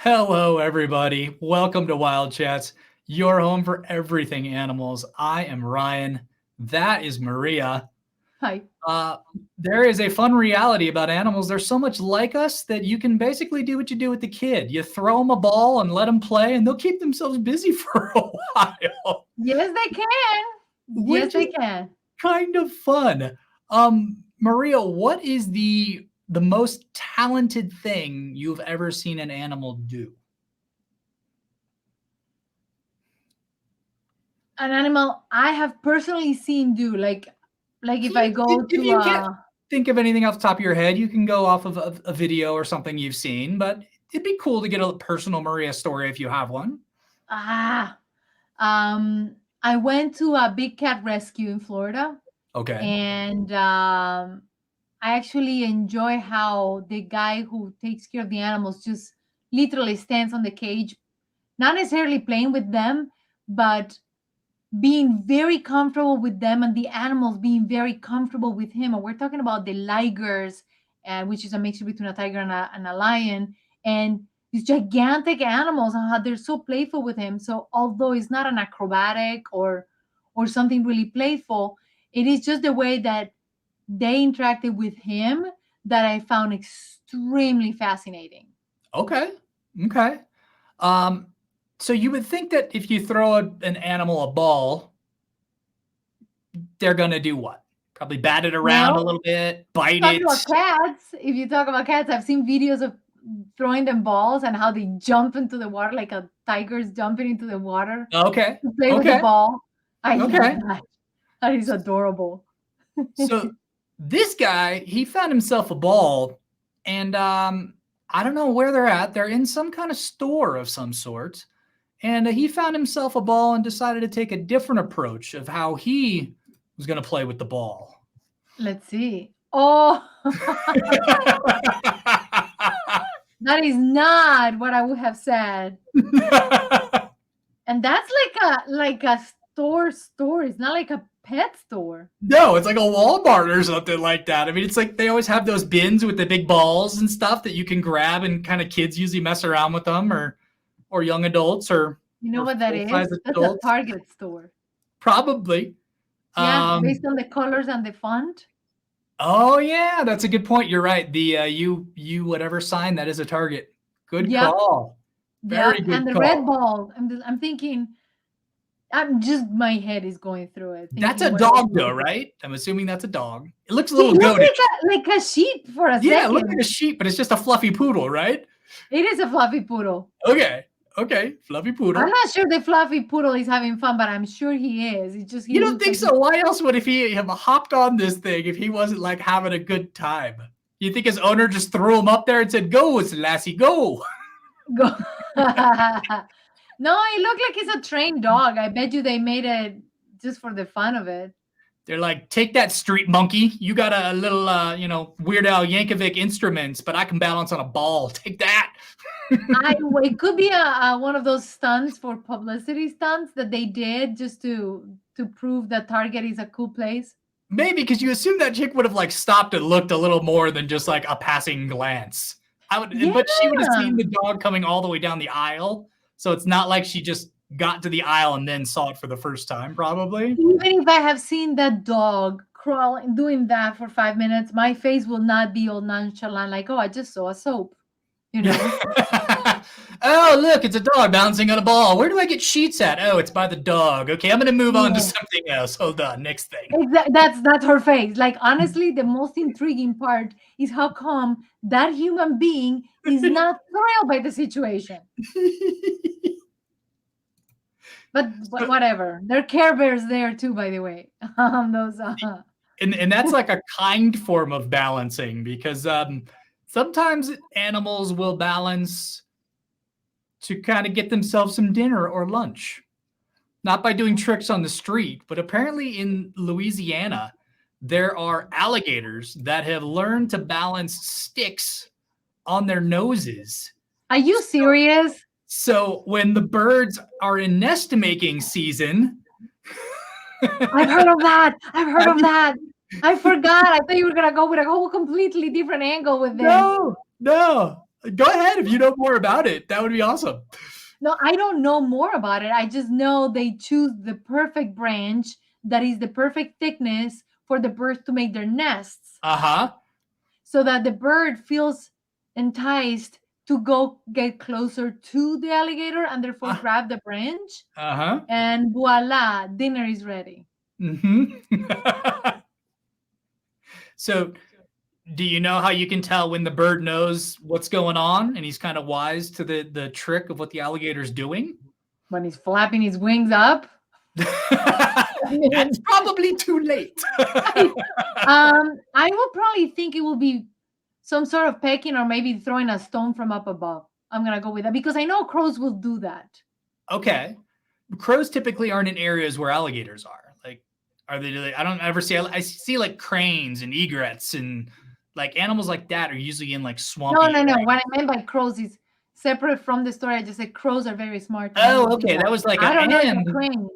Hello, everybody. Welcome to Wild Chats, your home for everything animals. I am Ryan. That is Maria. Hi. Uh, there is a fun reality about animals. They're so much like us that you can basically do what you do with the kid. You throw them a ball and let them play, and they'll keep themselves busy for a while, Yes, they can. Yes, which is they can. kind of fun. Maria, what is the most talented thing you've ever seen an animal do? An animal I have personally seen do like if I go If to you can't think of anything off the top of your head, you can go off of a video or something you've seen, but it'd be cool to get a personal Maria story if you have one. ah I went to a big cat rescue in Florida, Okay. and I actually enjoy how the guy who takes care of the animals just literally stands on the cage, not necessarily playing with them, but being very comfortable with them, and the animals being very comfortable with him. And we're talking about the ligers, which is a mixture between a tiger and a lion, and these gigantic animals, and how they're so playful with him. So although it's not an acrobatic or something really playful, it is just the way that they interacted with him that I found extremely fascinating. Okay. Okay. Um, so you would think that if you throw an animal a ball, they're gonna do what? Probably bat it around a Well, little bit, bite talking it. about cats, if you talk about cats, I've seen videos of throwing them balls and how they jump into the water like a tiger's jumping into the water Okay. to play with the Okay. ball. I love Okay. that. That is adorable. So this guy, he found himself a ball, and I don't know where they're at. They're in some kind of store of some sort, and he found himself a ball and decided to take a different approach of how he was going to play with the ball. Let's see. Oh, that is not what I would have said. And that's like a store. It's not like a pet store. No, it's like a Walmart or something like that. I mean, it's like they always have those bins with the big balls and stuff that you can grab, and kind of kids usually mess around with them, or young adults, You know or what that full is? size That's a adults. Target store. Probably. Yeah, based Um, on the colors and the font. oh yeah, that's a good point. You're right. The you whatever sign that is a Target. Good Yep. call. Very Yep. good And the red call. ball. I'm thinking. I'm just my head is going through it, That's a thinking what else dog would though, it be? right? I'm assuming that's a dog. It looks a It little looked goatish. like a sheep for a Yeah, it looks like a second. sheep, but it's just a fluffy poodle, right? It is a fluffy poodle. Okay. Okay. Fluffy I'm poodle. not sure the fluffy poodle is having fun, but I'm sure he is. It's just he You don't looks think like so? Why else would if he have hopped on this thing if he wasn't like having a good time? You think his owner just threw him up there and said, "Go, Lassie, go"? go. No, it looked like it's a trained dog. I bet you they made it just for the fun of it. They're like, "Take that, street monkey. You got a little, Weird Al Yankovic instruments, but I can balance on a ball. Take that." It could be a one of those stunts for publicity stunts that they did just to prove that Target is a cool place. Maybe because you assume that chick would have like stopped and looked a little more than just like a passing glance. But she would have Yeah. seen the dog coming all the way down the aisle, so it's not like she just got to the aisle and then saw it for the first time, probably. Even if I have seen that dog crawling, doing that for 5 minutes, my face will not be all nonchalant, like, oh, I just saw a soap, you know? Oh, look, it's a dog bouncing on a ball. Where do I get sheets at? Oh, it's by the dog. Okay, I'm going to move on to Yeah. something else. Hold on, next thing. That's her face. Like, honestly, the most intriguing part is how come that human being is not thrilled by the situation. But whatever. There are Care Bears there too, by the way. Those And that's like a kind form of balancing because sometimes animals will balance to kind of get themselves some dinner or lunch. Not by doing tricks on the street, but apparently in Louisiana, there are alligators that have learned to balance sticks on their noses. Are you serious? So when the birds are in nest making season, I've heard of that. I've heard of that. I forgot. I thought you were gonna go with a whole completely different angle with this. no, Go ahead if you know more about it. That would be awesome. No, I don't know more about it. I just know they choose the perfect branch that is the perfect thickness for the birds to make their nests, Uh-huh. so that the bird feels enticed to go get closer to the alligator and therefore grab the branch. Uh-huh. And voila, dinner is ready. Mm-hmm. So do you know how you can tell when the bird knows what's going on and he's kind of wise to the trick of what the alligator's doing? When he's flapping his wings up. That's probably too late. I will probably think it will be some sort of pecking or maybe throwing a stone from up above. I'm gonna go with that because I know crows will do that. Okay. Crows typically aren't in areas where alligators are. Like, are they? I don't ever see. I see like cranes and egrets and like animals like that are usually in like swampy. No. What I meant by crows is separate from the story. I just said crows are very smart. Oh, okay. That was like I don't know if and a crane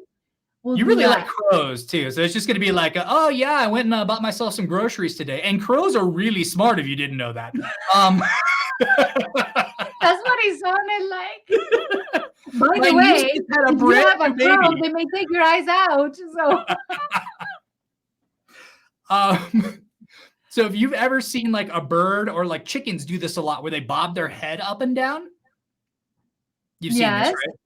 will you do really that. like crows too. So it's just going to be like, oh yeah, I went and bought myself some groceries today. And crows are really smart if you didn't know that. That's what it sounded like. By My the way, niece just had a if you brand have a new crow, baby. they may take your eyes out. So if you've ever seen like a bird or like chickens do this a lot where they bob their head up and down, you've seen this, right?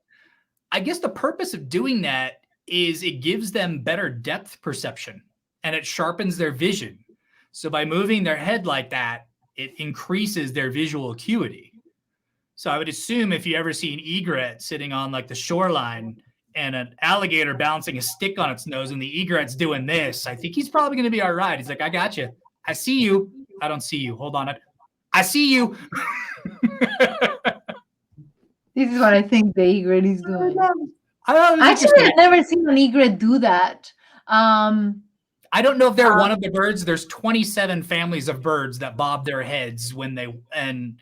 I guess the purpose of doing that is it gives them better depth perception and it sharpens their vision. So by moving their head like that, it increases their visual acuity. So I would assume if you ever see an egret sitting on like the shoreline and an alligator bouncing a stick on its nose and the egret's doing this, I think he's probably going to be all right. He's like, I got you. I see you. I don't see you. Hold on. I see you. This is what I think the egret is doing. Actually, I've never seen an egret do that. I don't know if they're one of the birds. There's 27 families of birds that bob their heads when they, and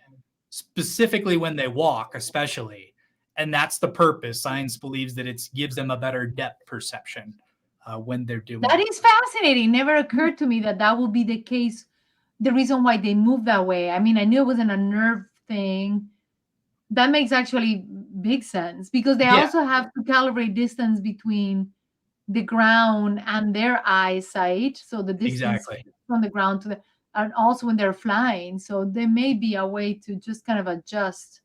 specifically when they walk, especially. And that's the purpose. Science believes that it gives them a better depth perception when they're doing that. Is fascinating. Never occurred to me that would be the case. The reason why they move that way. I mean, I knew it wasn't a nerve thing. That makes actually big sense because they also have to calibrate distance between the ground and their eyesight. So the distance from the ground to and also when they're flying. So there may be a way to just kind of adjust.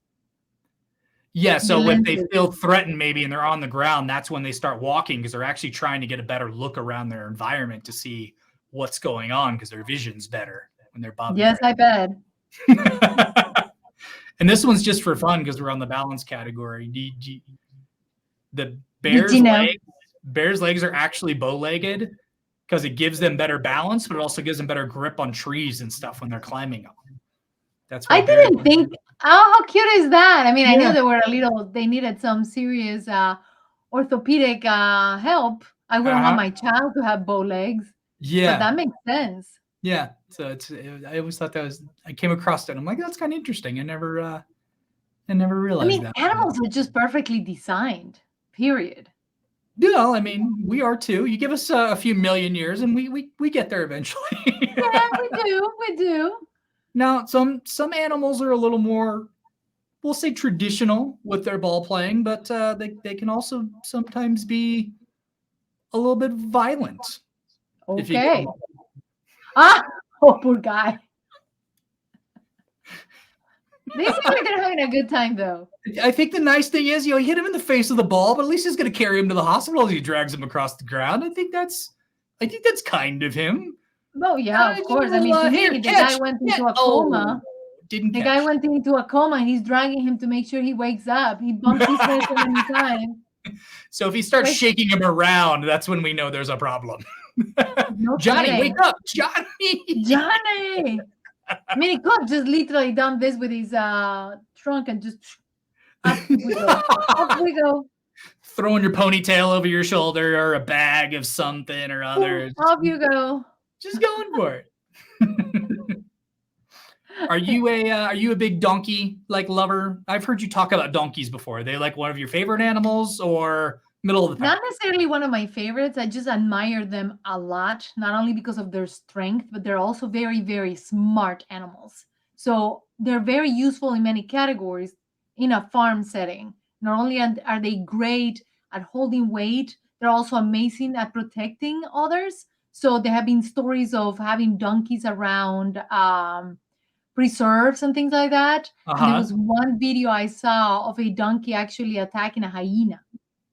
Yeah. So when they feel threatened, maybe, and they're on the ground, that's when they start walking because they're actually trying to get a better look around their environment to see what's going on because their vision's better when they're bobbing. Yes, I bet. And this one's just for fun because we're on the balance category. The bear's legs are actually bow-legged because it gives them better balance, but it also gives them better grip on trees and stuff when they're climbing them. That's why I didn't think. Oh, how cute is that? I mean, I knew they needed some serious orthopedic help. I wouldn't want my child to have bow legs. Yeah, but that makes sense. Yeah, so I always thought I came across that. I'm like, that's kind of interesting. I never realized that. Animals are just perfectly designed, period. I mean, we are too. You give us a few million years and we get there eventually. Yeah, we do. Now, some animals are a little more, we'll say, traditional with their ball playing, but they can also sometimes be a little bit violent. Okay. Oh, poor guy. They seem like they're having a good time, though. I think the nice thing is, he hit him in the face with the ball, but at least he's going to carry him to the hospital as he drags him across the ground. I think that's kind of him. Oh yeah, of course. I mean, the guy went into a coma. The guy went into a coma, and he's dragging him to make sure he wakes up. He bumped his head so many times. So if he starts shaking him around, that's when we know there's a problem. No Johnny, kidding. wake up, Johnny! I mean, he could just literally done this with his trunk and just up we go. Up we go. Throwing your ponytail over your shoulder or a bag of something or other. Off you go. Just going for it. Are you a big donkey lover? I've heard you talk about donkeys before. Are they like one of your favorite animals or middle of the pack? Not necessarily one of my favorites. I just admire them a lot, not only because of their strength, but they're also very, very smart animals. So they're very useful in many categories in a farm setting. Not only are they great at holding weight, they're also amazing at protecting others. So there have been stories of having donkeys around preserves and things like that. And there was one video I saw of a donkey actually attacking a hyena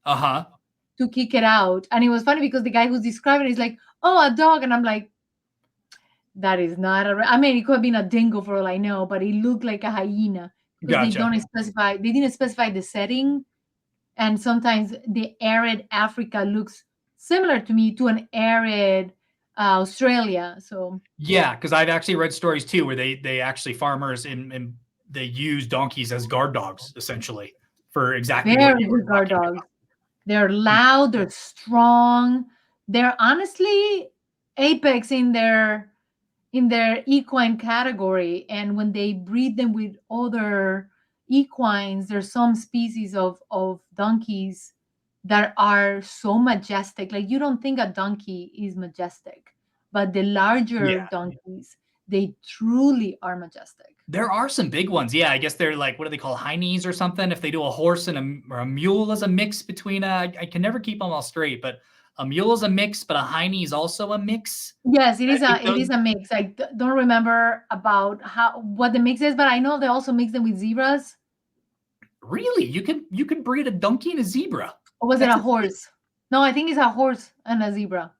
to kick it out. And it was funny because the guy who's describing it is like, oh, a dog. And I'm like, that is not I mean, it could have been a dingo for all I know, but it looked like a hyena because they didn't specify the setting. And sometimes the arid Africa looks similar to me to an arid Australia. So yeah, because I've actually read stories too where they actually farmers and they use donkeys as guard dogs essentially for exactly very good guard dogs. They're loud, they're strong, they're honestly apex in their equine category. And when they breed them with other equines, there's some species of donkeys that are so majestic. Like you don't think a donkey is majestic, but the larger donkeys, they truly are majestic. There are some big ones. Yeah, I guess they're like, what do they call, high knees or something? If they do a horse and or a mule as a mix between I can never keep them all straight, but a mule is a mix, but a high knee is also a mix. Yes, it is a mix. I don't remember about what the mix is, but I know they also mix them with zebras. Really? You can breed a donkey and a zebra? Or was it a horse? No, I think it's a horse and a zebra.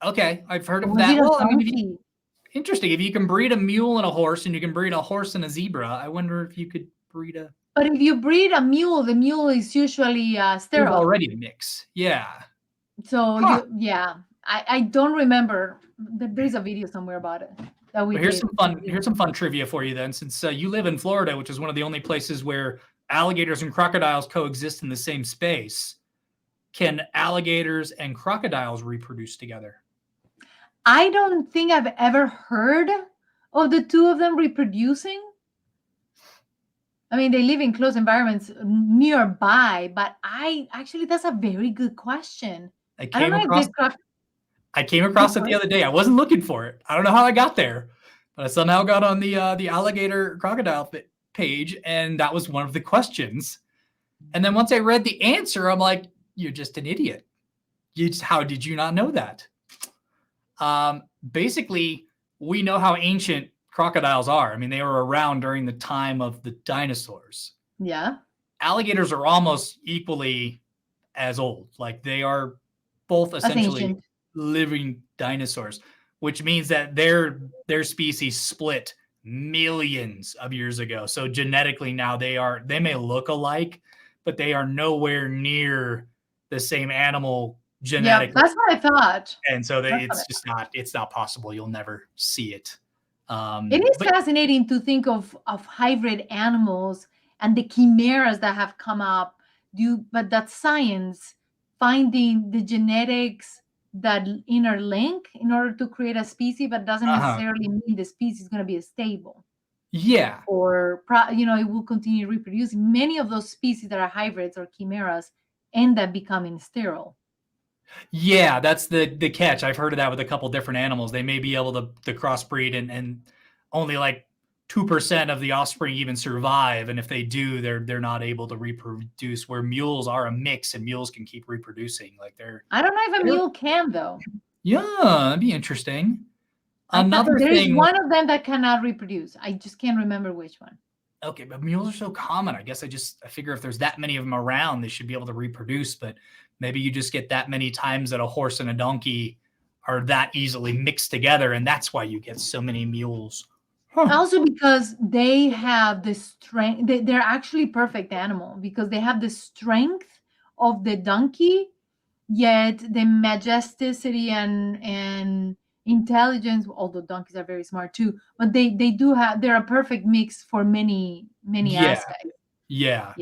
Okay, I've heard of that. Well, I mean, interesting. If you can breed a mule and a horse, and you can breed a horse and a zebra, I wonder if you could breed a. But if you breed a mule, the mule is usually sterile. Already a mix. Yeah. So I don't remember. There's a video somewhere about it that we. Here's some fun trivia for you then. Since you live in Florida, which is one of the only places where alligators and crocodiles coexist in the same space, can alligators and crocodiles reproduce together? I don't think I've ever heard of the two of them reproducing. I mean, they live in close environments nearby, but that's a very good question. I came across it the other day. I wasn't looking for it. I don't know how I got there, but I somehow got on the alligator crocodile page, and that was one of the questions. And then once I read the answer, I'm like, you're just an idiot. How did you not know that? Basically, we know how ancient crocodiles are. I mean, they were around during the time of the dinosaurs. Yeah. Alligators are almost equally as old. Like they are both essentially living dinosaurs, which means that their species split millions of years ago. So genetically now they may look alike, but they are nowhere near the same animal genetically. Yeah, that's what I thought. And so it's not possible. You'll never see it. It is fascinating to think of hybrid animals and the chimeras that have come up. But that's science finding the genetics that interlink in order to create a species, but doesn't necessarily mean the species is going to be stable. Yeah. Or it will continue reproducing. Many of those species that are hybrids or chimeras end up becoming sterile. Yeah, that's the catch. I've heard of that with a couple different animals. They may be able to crossbreed and only like 2% of the offspring even survive. And if they do, they're not able to reproduce, where mules are a mix and mules can keep reproducing. I don't know if a mule can though. Yeah, that'd be interesting. There is one of them that cannot reproduce. I just can't remember which one. Okay, but mules are so common. I guess I figure if there's that many of them around, they should be able to reproduce, but maybe you just get that many times that a horse and a donkey are that easily mixed together, and that's why you get so many mules. Also because they have the strength. They're actually perfect animal because they have the strength of the donkey, yet the majesticity and intelligence, although donkeys are very smart too, but they're a perfect mix for many aspects. Yeah.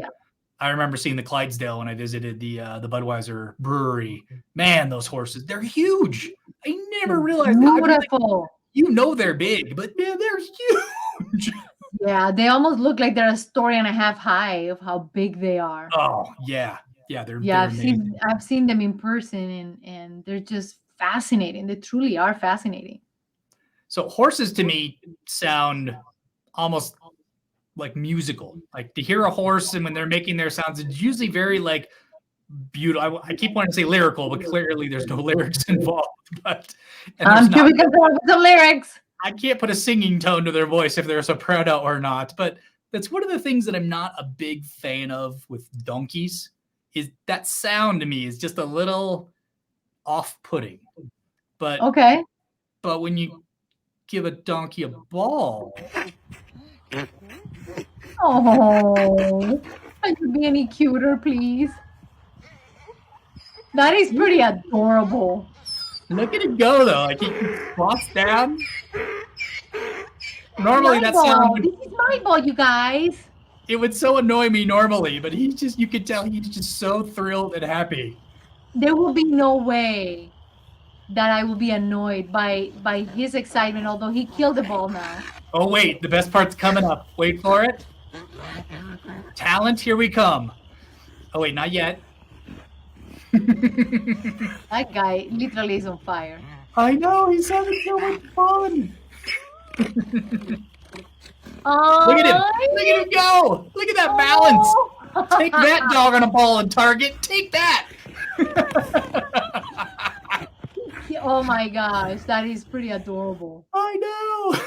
I remember seeing the Clydesdale when I visited the Budweiser brewery. Man, those horses, they're huge. I never realized beautiful. They're big, but man, they're huge. Yeah, they almost look like they're a story and a half high of how big they are. Oh, yeah. Yeah, they're amazing. I've seen them in person and they're just fascinating. They truly are fascinating. So horses to me sound almost like musical. Like to hear a horse and when they're making their sounds, it's usually very like beautiful. I keep wanting to say lyrical, but clearly there's no lyrics involved. But Here we go with the lyrics. I can't put a singing tone to their voice if they're a soprano or not. But that's one of the things that I'm not a big fan of with donkeys. Is that sound to me is just a little off-putting. But okay. But when you give a donkey a ball. Oh, can you be any cuter, please? That is pretty adorable. Look at it go, though. Like he squats down. Normally, that sound. This is my ball, you guys. It would so annoy me normally, but he's just, you could tell he's just so thrilled and happy. There will be no way that I will be annoyed by his excitement, although he killed the ball now. Oh, wait. The best part's coming up. Wait for it. Talent, here we come. Oh, wait, not yet. That guy literally is on fire. I know. He's having so much fun. Look at him. Look at him go. Look at that balance. Take that, dog on a ball and target. Take that. Oh my gosh, that is pretty adorable. I know.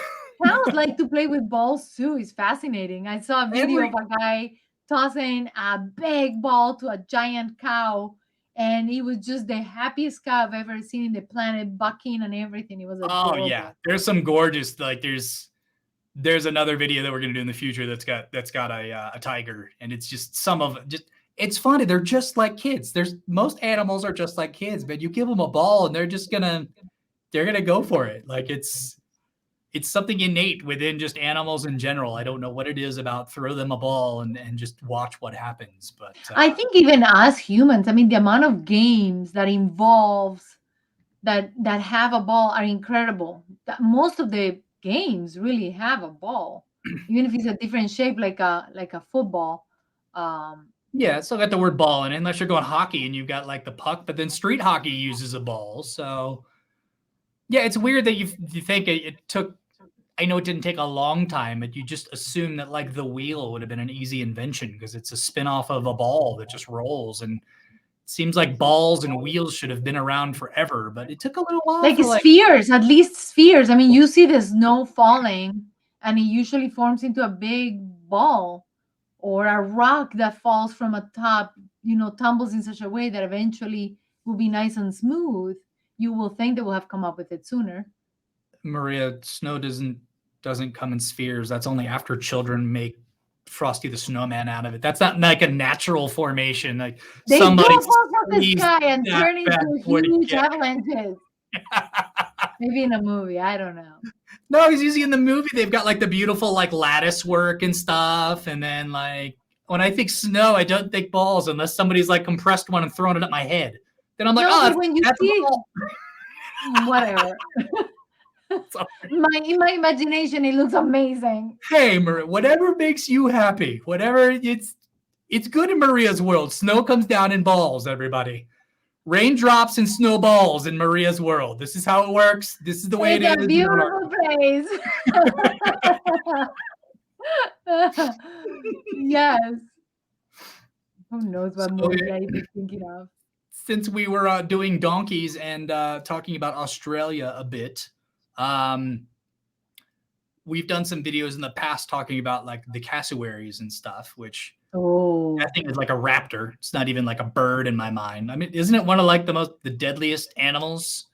Cows like to play with balls too. It's fascinating. I saw a video of a guy tossing a big ball to a giant cow, and it was just the happiest cow I've ever seen in the planet, bucking and everything. It was adorable. Oh yeah, there's some gorgeous, like there's another video that we're gonna do in the future that's got a tiger, and it's just some of just. It's funny. They're just like kids. Most animals are just like kids, but you give them a ball and they're gonna go for it. Like it's something innate within just animals in general. I don't know what it is about throw them a ball and just watch what happens. But I think even us humans, I mean, the amount of games that involves that have a ball are incredible. Most of the games really have a ball, even if it's a different shape, like a football. Yeah, it's still got the word ball in it, unless you're going hockey and you've got like the puck, but then street hockey uses a ball. So yeah, it's weird that you think it took, I know it didn't take a long time, but you just assume that like the wheel would have been an easy invention because it's a spin-off of a ball that just rolls. And it seems like balls and wheels should have been around forever, but it took a little while. Like spheres, at least spheres. I mean, you see the snow falling and it usually forms into a big ball. Or a rock that falls from a top, tumbles in such a way that eventually will be nice and smooth. You will think they will have come up with it sooner. Maria, snow doesn't come in spheres. That's only after children make Frosty the Snowman out of it. That's not like a natural formation. Like they somebody do fall from the sky and turn into huge avalanches. Maybe in a movie, I don't know. No, he's usually in the movie. They've got like the beautiful like lattice work and stuff. And then like when I think snow, I don't think balls unless somebody's like compressed one and thrown it at my head. Then I'm like, when you see whatever. In my imagination, it looks amazing. Hey, Maria, whatever makes you happy, whatever it's good in Maria's world. Snow comes down in balls, everybody. Raindrops and snowballs in Maria's world. This is how it works. This is the way it is. It's a beautiful place. Yes. Who knows what movie I'd be thinking of? Since we were doing donkeys and talking about Australia a bit, we've done some videos in the past talking about like the cassowaries and stuff, which I think is like a raptor. It's not even like a bird in my mind. I mean, isn't it one of like the deadliest animals?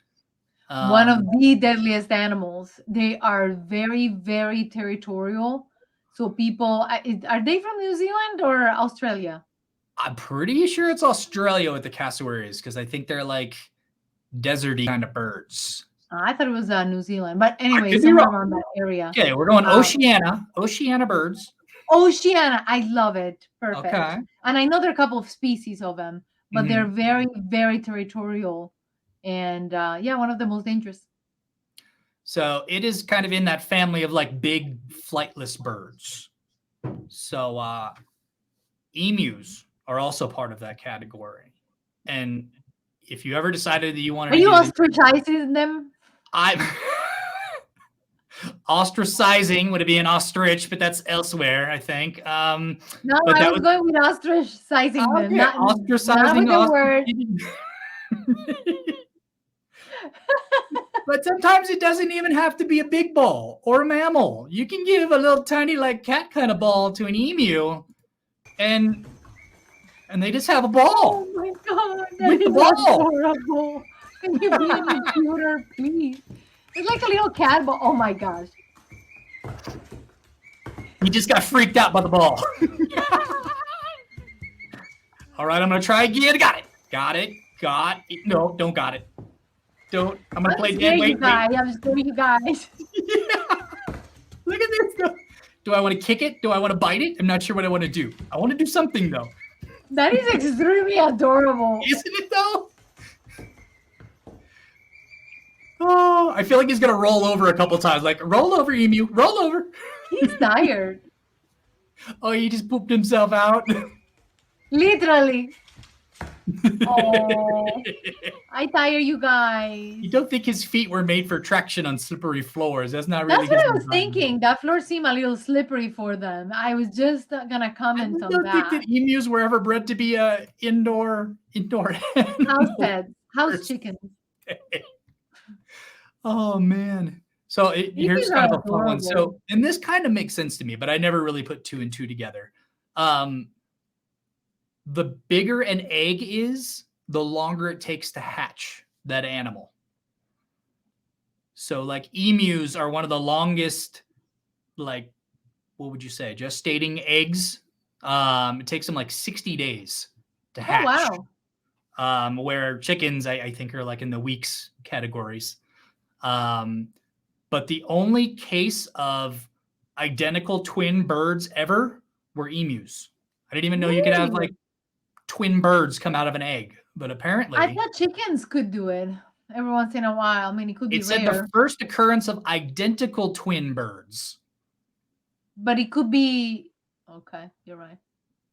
One of the deadliest animals. They are very, very territorial. So people, are they from New Zealand or Australia? I'm pretty sure it's Australia with the cassowaries because I think they're like deserty kind of birds. I thought it was New Zealand, but anyway, somewhere around that area. Okay, we're going Oceania birds. Oceania, I love it. Perfect. Okay. And I know there are a couple of species of them, but they're very, very territorial. And one of the most dangerous. So it is kind of in that family of like big flightless birds. So emus are also part of that category. And if you ever decided that you wanted to ostracizing them? Ostracizing would be an ostrich, but that's elsewhere, I think. No, But I that was was going with ostracizing them, okay. not with Ostracizing, the word. But sometimes it doesn't even have to be a big ball or a mammal. You can give a little tiny like cat kind of ball to an emu, and they just have a ball. Oh my god, that With the is ball. adorable. Can you be any cuter, please? It's like a little cat ball. Oh my gosh. He just got freaked out by the ball. All right, I'm gonna try again. Got it. No, don't got it. Don't. I'm gonna play dead. Wait. I'm scared, you guys. Yeah. Look at this. Do I want to kick it? Do I want to bite it? I'm not sure what I want to do. I want to do something though. That is extremely adorable. Isn't it though? Oh, I feel like he's gonna roll over a couple times. Like, roll over, emu, roll over. He's tired. Oh, he just pooped himself out. Literally. Oh, I tire you guys. You don't think his feet were made for traction on slippery floors? That's not really. That's what I was thinking. That floor seemed a little slippery for them. I was just gonna comment on I don't that. think that emus were ever bred to be indoor House pets, house chickens. Oh man. So here's kind of a fun one. So, and this kind of makes sense to me, but I never really put 2 and 2 together. The bigger an egg is, the longer it takes to hatch that animal. So like emus are one of the longest, like, what would you say, gestating eggs. It takes them like 60 days to hatch. Oh, wow. Where chickens, I think, are like in the weeks categories. But the only case of identical twin birds ever were emus. I didn't even know you could have like twin birds come out of an egg, but apparently I thought chickens could do it every once in a while. I mean, it could be rare. It said the first occurrence of identical twin birds. But it could be, okay, you're right.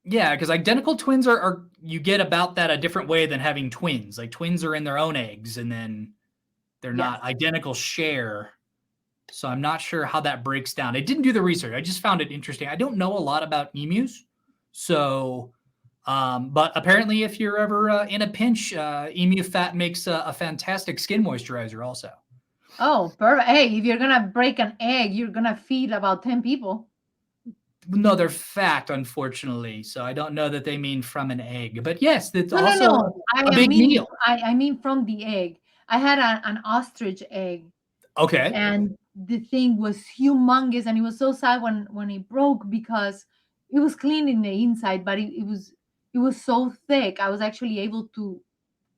Yeah, because identical twins are you get about that a different way than having twins. Like twins are in their own eggs and then they're not identical share. So I'm not sure how that breaks down. I didn't do the research. I just found it interesting. I don't know a lot about emus. So, but apparently if you're ever in a pinch, emu fat makes a fantastic skin moisturizer also. Oh, perfect. Hey, if you're going to break an egg, you're going to feed about 10 people. No, they're fat, unfortunately. So I don't know that they mean from an egg. But yes, that's also a big meal. I mean from the egg. I had an ostrich egg. Okay. And the thing was humongous. And it was so sad when it broke because it was clean in the inside, but it was so thick. I was actually able to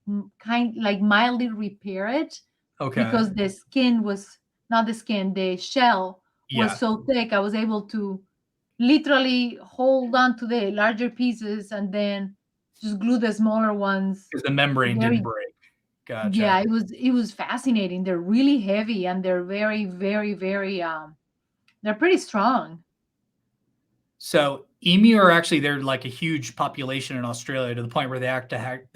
mildly repair it. Okay. Because the skin was not the skin, the shell was so thick. I was able to literally hold on to the larger pieces and then just glue the smaller ones. Because the membrane didn't break. Gotcha. Yeah, it was fascinating. They're really heavy and they're very, very, very they're pretty strong. So emu are actually, they're like a huge population in Australia to the point where they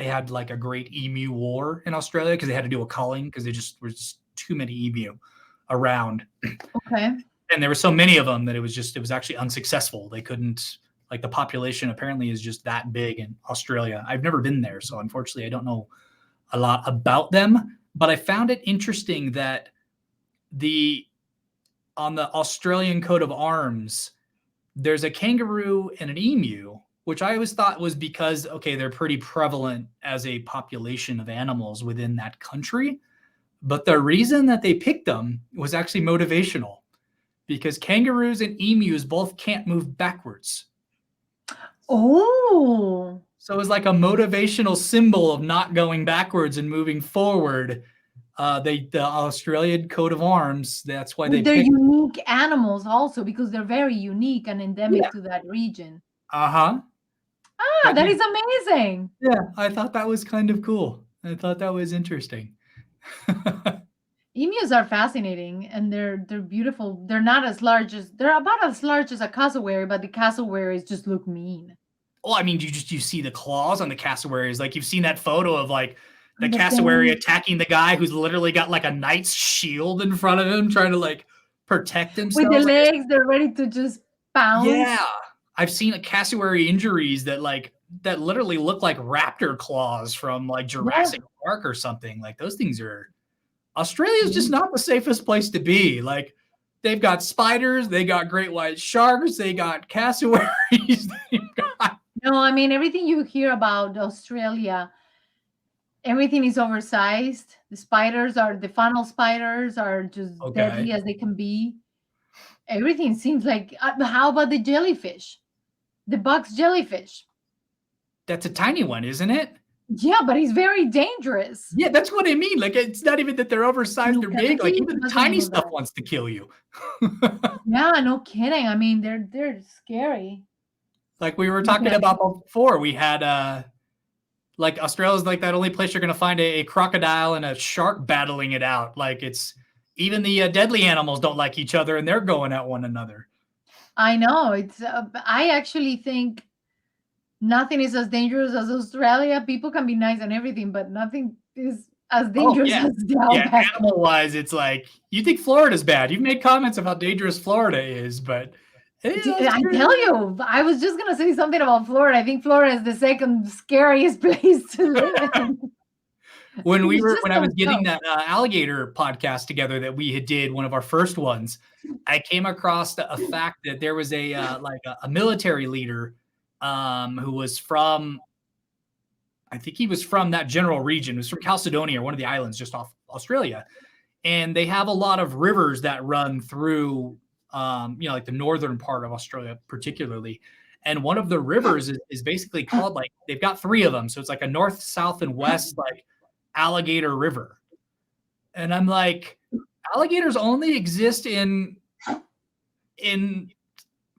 had like a great emu war in Australia because they had to do a culling because there just was too many emu around. Okay. And there were so many of them that it was actually unsuccessful. They couldn't, like, the population apparently is just that big in Australia. I've never been there, so unfortunately I don't know a lot about them, but I found it interesting that on the Australian coat of arms, there's a kangaroo and an emu, which I always thought was because, okay, they're pretty prevalent as a population of animals within that country. But the reason that they picked them was actually motivational because kangaroos and emus both can't move backwards. Oh. So it was like a motivational symbol of not going backwards and moving forward. The Australian coat of arms, that's why they're unique animals also because they're very unique and endemic to that region. Uh-huh. That is amazing. Yeah, I thought that was kind of cool. I thought that was interesting. Emus are fascinating and they're beautiful. They're about as large as a cassowary, but the cassowaries just look mean. Well, I mean, you see the claws on the cassowaries. Like you've seen that photo of like the cassowary attacking the guy who's literally got like a knight's shield in front of him, trying to like protect With the themselves. legs, they're ready to just pounce. Yeah. I've seen cassowary injuries that literally look like raptor claws from like Jurassic Park or something. Like those things are. Australia's just not the safest place to be. Like they've got spiders, they got great white sharks, they got cassowaries. No, I mean everything you hear about Australia, everything is oversized. The funnel spiders are just deadly as they can be. Everything seems like. How about the jellyfish? The box jellyfish. That's a tiny one, isn't it? Yeah, but he's very dangerous. Yeah, that's what I mean. Like it's not even that they're oversized or big. Like even the tiny stuff wants to kill you. Yeah, no kidding. I mean, they're scary. Like we were talking about before, we had like Australia's like that only place you're going to find a crocodile and a shark battling it out. Like it's even the deadly animals don't like each other and they're going at one another. I know. I actually think nothing is as dangerous as Australia. People can be nice and everything, but nothing is as dangerous as the outback. Animal-wise, it's like you think Florida's bad. You've made comments of how dangerous Florida is, but I tell you, I was just gonna say something about Florida. I think Florida is the second scariest place to live in. When I was getting that alligator podcast together that we did, one of our first ones, I came across a fact that there was a military leader who was from, I think he was from that general region. It was from Caledonia, one of the islands just off Australia. And they have a lot of rivers that run through, like the northern part of Australia, particularly. And one of the rivers is basically called, like, they've got 3 of them. So it's like a north, south, and west, like alligator river. And I'm like, alligators only exist in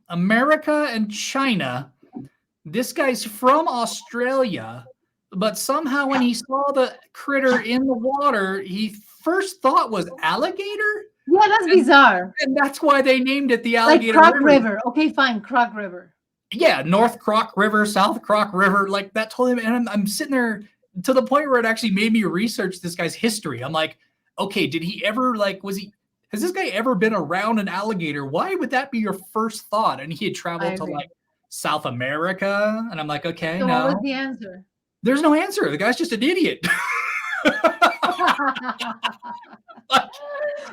America and China. This guy's from Australia, but somehow when he saw the critter in the water, he first thought was alligator. Yeah, that's bizarre. And that's why they named it the Alligator Croc River. Okay, fine, Croc River. Yeah, North Croc River, South Croc River, like that told him. And I'm sitting there to the point where it actually made me research this guy's history. I'm like, okay, did he ever has this guy ever been around an alligator? Why would that be your first thought? And he had traveled to like South America. And I'm like, okay, so no. What was the answer? There's no answer. The guy's just an idiot.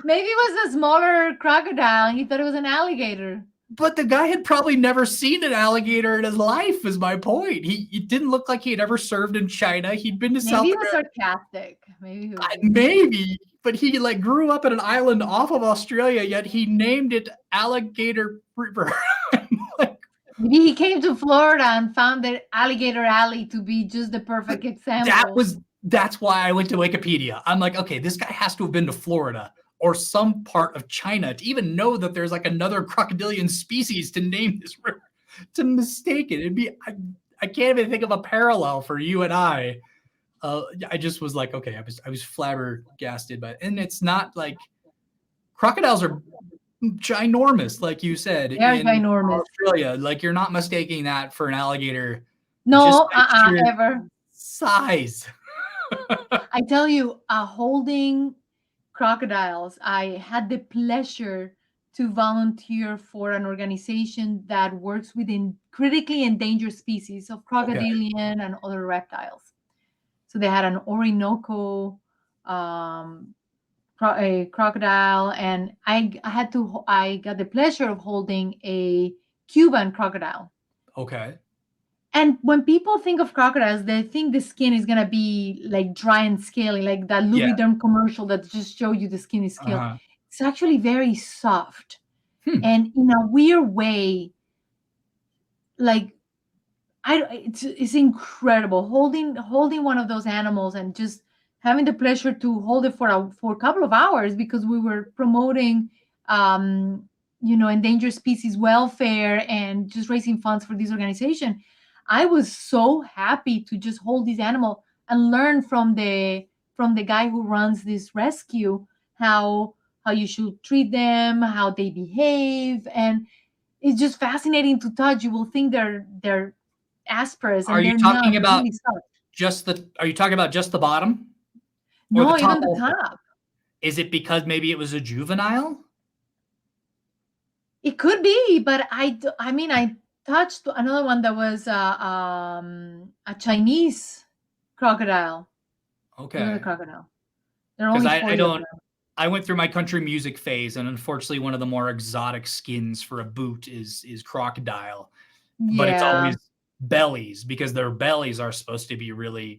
Maybe it was a smaller crocodile and he thought it was an alligator. But the guy had probably never seen an alligator in his life, is my point. It didn't look like he had ever served in China. He'd been to South America. Maybe he was sarcastic. Maybe, but he like grew up in an island off of Australia, yet he named it Alligator River. Maybe he came to Florida and found the Alligator Alley to be just the perfect example. That's why I went to Wikipedia. I'm like, okay, this guy has to have been to Florida or some part of China to even know that there's like another crocodilian species to name this river, to mistake it. It'd be, I can't even think of a parallel for you and I. I just was like, okay, I was flabbergasted, and it's not like crocodiles are ginormous, like you said. They're ginormous. Australia, like you're not mistaking that for an alligator. No, ever. Size. I tell you, holding crocodiles, I had the pleasure to volunteer for an organization that works within critically endangered species of crocodilian and other reptiles. So they had an Orinoco a crocodile, and I got the pleasure of holding a Cuban crocodile. Okay. And when people think of crocodiles, they think the skin is gonna be like dry and scaly, like that Lubriderm commercial that just show you the skin is scaly. It's actually very soft, and in a weird way, like it's incredible holding one of those animals and just having the pleasure to hold it for a couple of hours because we were promoting, endangered species welfare and just raising funds for this organization. I was so happy to just hold this animal and learn from the guy who runs this rescue how you should treat them, how they behave, and it's just fascinating to touch. You will think they're asperas. Are you talking about just the bottom? No, even the top. Is it because maybe it was a juvenile? It could be, but I mean, I touched another one that was a Chinese crocodile. Look at the Okay. crocodile. There are Because only I 40 of don't. them. I went through my country music phase, and unfortunately, one of the more exotic skins for a boot is crocodile, but it's Yeah, always bellies because their bellies are supposed to be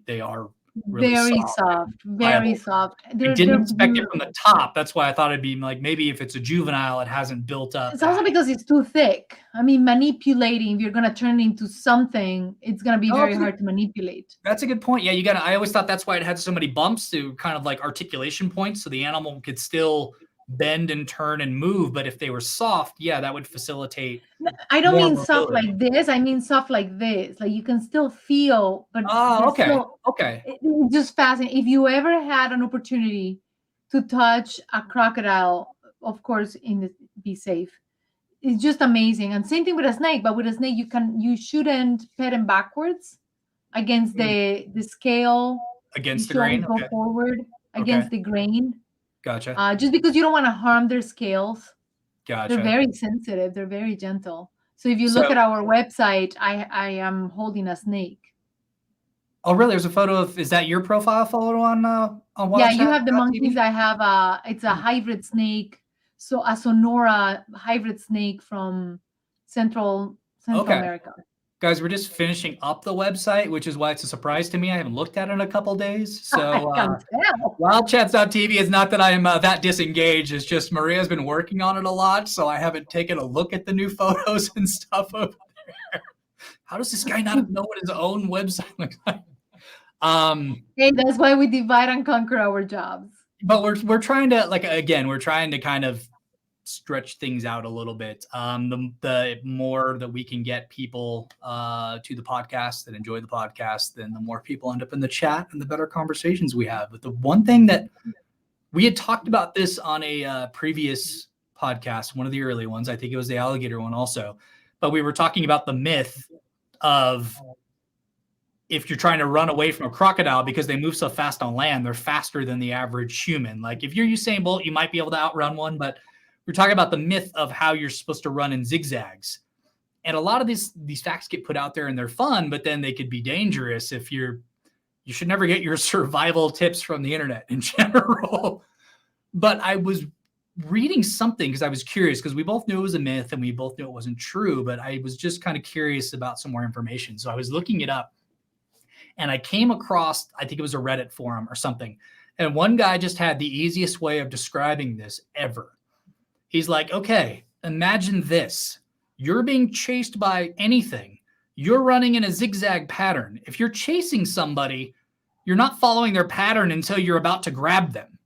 they are really very soft soft, and very pliable. soft. I They're didn't expect it from the beautiful. top. That's why I thought it'd be like maybe if it's a juvenile, it hasn't built up It's also that. because it's too thick. I mean, manipulating, if you're gonna turn it into something, it's gonna be Oh, very hard to manipulate. that's a good point. Yeah, you got to. I always thought that's why it had so many bumps to kind of like articulation points, so the animal could still bend and turn and move. But if they were soft, yeah, that would facilitate I don't more mean soft mobility. like this. I mean soft like this. Like you can still feel, but Oh, there's okay, still okay. it's just fascinating. If you ever had an opportunity to touch a crocodile, of course, be safe. It's just amazing. And same thing with a snake, but with a snake, you shouldn't pet him backwards against Mm, the scale. You against the should always grain. go Okay, forward okay, against the grain. gotcha, Just because you don't want to harm their scales. They're gotcha. very sensitive. They're very gentle. So if you look So, at our website, I am holding a snake. oh, really? There's a photo of. Is that your profile photo on Yeah, you have the monkeys. wildchat.tv? I have it's a hybrid snake. So a Sonora hybrid snake from Central Okay. America. Guys, we're just finishing up the website, which is why it's a surprise to me. I haven't looked at it in a couple days. I So, can tell. wildchats.tv is not that I'm that disengaged. It's just Maria's been working on it a lot, so I haven't taken a look at the new photos and stuff over there. How does this guy not know what his own website looks like? Hey, that's why we divide and conquer our jobs. But we're trying to we're trying to kind of stretch things out a little bit. The more that we can get people to the podcast that enjoy the podcast, then the more people end up in the chat and the better conversations we have. But the one thing that we had talked about this on a previous podcast, one of the early ones, I think it was the alligator one also, but we were talking about the myth of if you're trying to run away from a crocodile because they move so fast on land, they're faster than the average human. Like if you're Usain Bolt, you might be able to outrun one, but we're talking about the myth of how you're supposed to run in zigzags. And a lot of these facts get put out there and they're fun, but then they could be dangerous if you should never get your survival tips from the internet in general. But I was reading something because I was curious because we both knew it was a myth and we both knew it wasn't true, but I was just kind of curious about some more information. So I was looking it up and I came across, I think it was a Reddit forum or something. And one guy just had the easiest way of describing this ever. He's like, okay, imagine this. You're being chased by anything. You're running in a zigzag pattern. If you're chasing somebody, you're not following their pattern until you're about to grab them.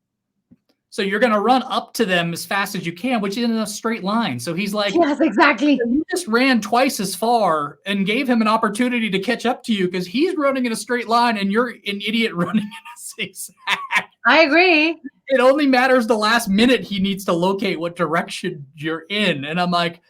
So you're going to run up to them as fast as you can, which is in a straight line. So he's like, yes, exactly. you just ran twice as far and gave him an opportunity to catch up to you because he's running in a straight line and you're an idiot running in a zigzag. I agree. It only matters the last minute he needs to locate what direction you're in. And I'm like,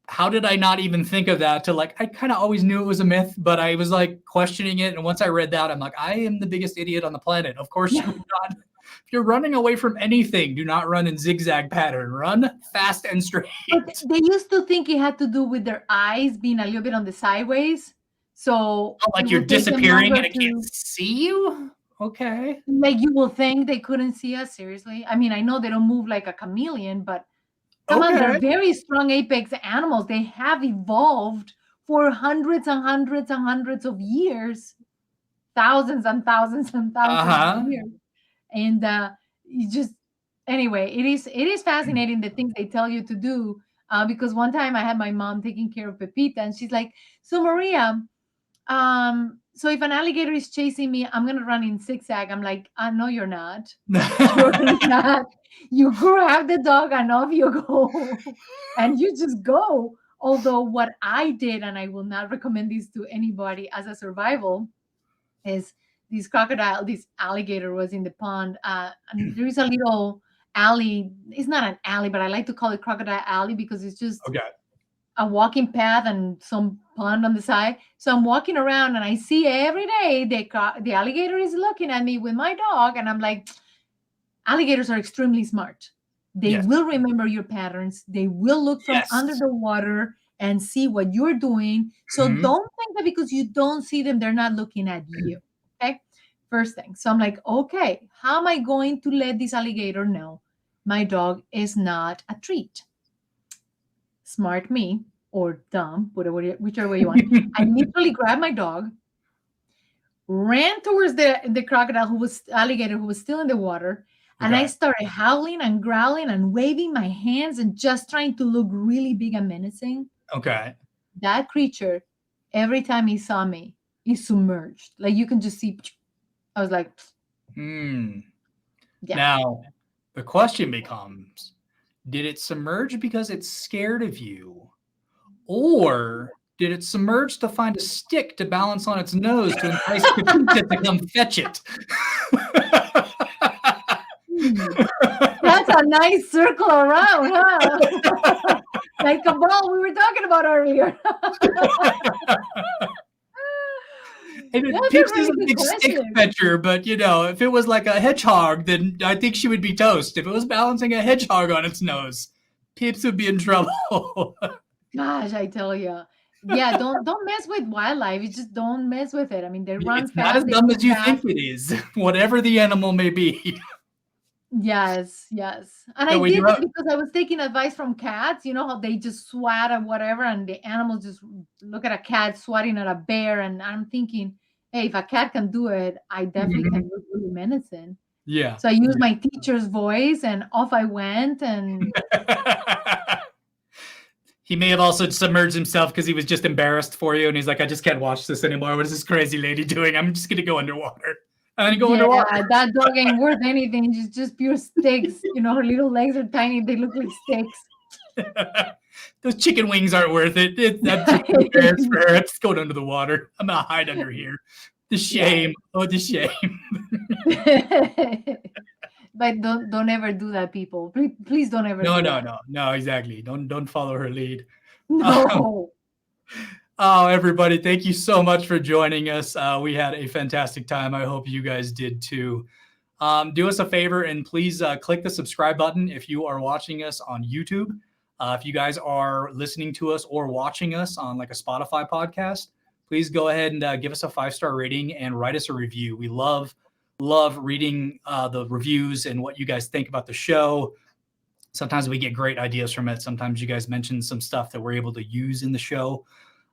how did I not even think of that? I kind of always knew it was a myth, but I was like questioning it. And once I read that, I'm like, I am the biggest idiot on the planet. Of course, you're not. If you're running away from anything, do not run in zigzag pattern. Run fast and straight. But they used to think it had to do with their eyes being a little bit on the sideways. So like you're disappearing and I can't see you? Okay. Like you will think they couldn't see us, seriously. I mean, I know they don't move like a chameleon, but come on, they're very strong apex animals. They have evolved for hundreds and hundreds and hundreds of years, thousands and thousands and thousands of years. And you just anyway, it is fascinating the things they tell you to do. Because one time I had my mom taking care of Pepita, and she's like, "So Maria, so if an alligator is chasing me, I'm gonna run in zigzag." I'm like, no, you're not. You're not. You grab the dog and off you go, and you just go. Although what I did, and I will not recommend this to anybody as a survival, is this alligator was in the pond, and there is a little alley. It's not an alley, but I like to call it Crocodile Alley because it's just a walking path and some pond on the side. So I'm walking around and I see every day the alligator is looking at me with my dog, and I'm like, alligators are extremely smart. They Yes. will remember your patterns. They will look from under the water and see what you're doing. So Mhm. don't think that because you don't see them, they're not looking at you. Okay. First thing. So I'm like, okay, how am I going to let this alligator know my dog is not a treat? Smart me or dumb, whichever way you want. I literally grabbed my dog, ran towards the crocodile alligator who was still in the water, and I Okay. started howling and growling and waving my hands and just trying to look really big and menacing. Okay. That creature, every time he saw me, he submerged. Like you can just see. I was like, Hmm. yeah. Now, the question becomes, did it submerge because it's scared of you? Or did it submerge to find a stick to balance on its nose to entice Kapita to come fetch it? That's a nice circle around, huh? Like a ball we were talking about earlier. That's Peeps a is really a good big stick question. fetcher, but if it was like a hedgehog, then I think she would be toast. If it was balancing a hedgehog on its nose, Peeps would be in trouble. Gosh, I tell you. Yeah, don't mess with wildlife. You just don't mess with it. I mean, they run It's not as fast, they dumb move as you fast. think it is, whatever the animal may be. Yes, yes. And So I we do did that have, because I was taking advice from cats. You know how they just swat at whatever, and the animals just look at a cat swatting at a bear. And I'm thinking, hey, if a cat can do it, I definitely can look really menacing. yeah. So I used my teacher's voice, and off I went. And He may have also submerged himself because he was just embarrassed for you, and he's like, I just can't watch this anymore. What is this crazy lady doing? I'm just gonna go underwater. I'm gonna go underwater. that dog ain't worth anything. She's just pure sticks. You know, her little legs are tiny. They look like sticks. Those chicken wings aren't worth it. I'm just embarrassed for her. I'm just going under the water. I'm gonna hide under here. The shame. Oh, the shame. But don't ever do that, people. Please don't ever do that. No, exactly. Don't follow her lead. No. Oh, everybody, thank you so much for joining us. We had a fantastic time. I hope you guys did too. Do us a favor and please click the subscribe button if you are watching us on YouTube. If you guys are listening to us or watching us on like a Spotify podcast, please go ahead and give us a 5-star rating and write us a review. We love reading the reviews and what you guys think about the show. Sometimes we get great ideas from it. Sometimes you guys mention some stuff that we're able to use in the show.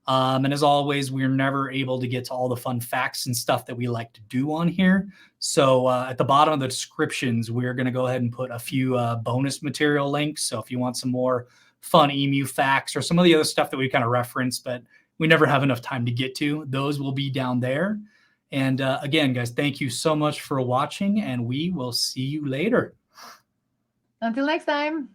And as always, we're never able to get to all the fun facts and stuff that we like to do on here. So at the bottom of the descriptions, we're going to go ahead and put a few bonus material links. So if you want some more fun emu facts or some of the other stuff that we kind of referenced, but we never have enough time to get to, those will be down there. And again, guys, thank you so much for watching, and we will see you later. Until next time.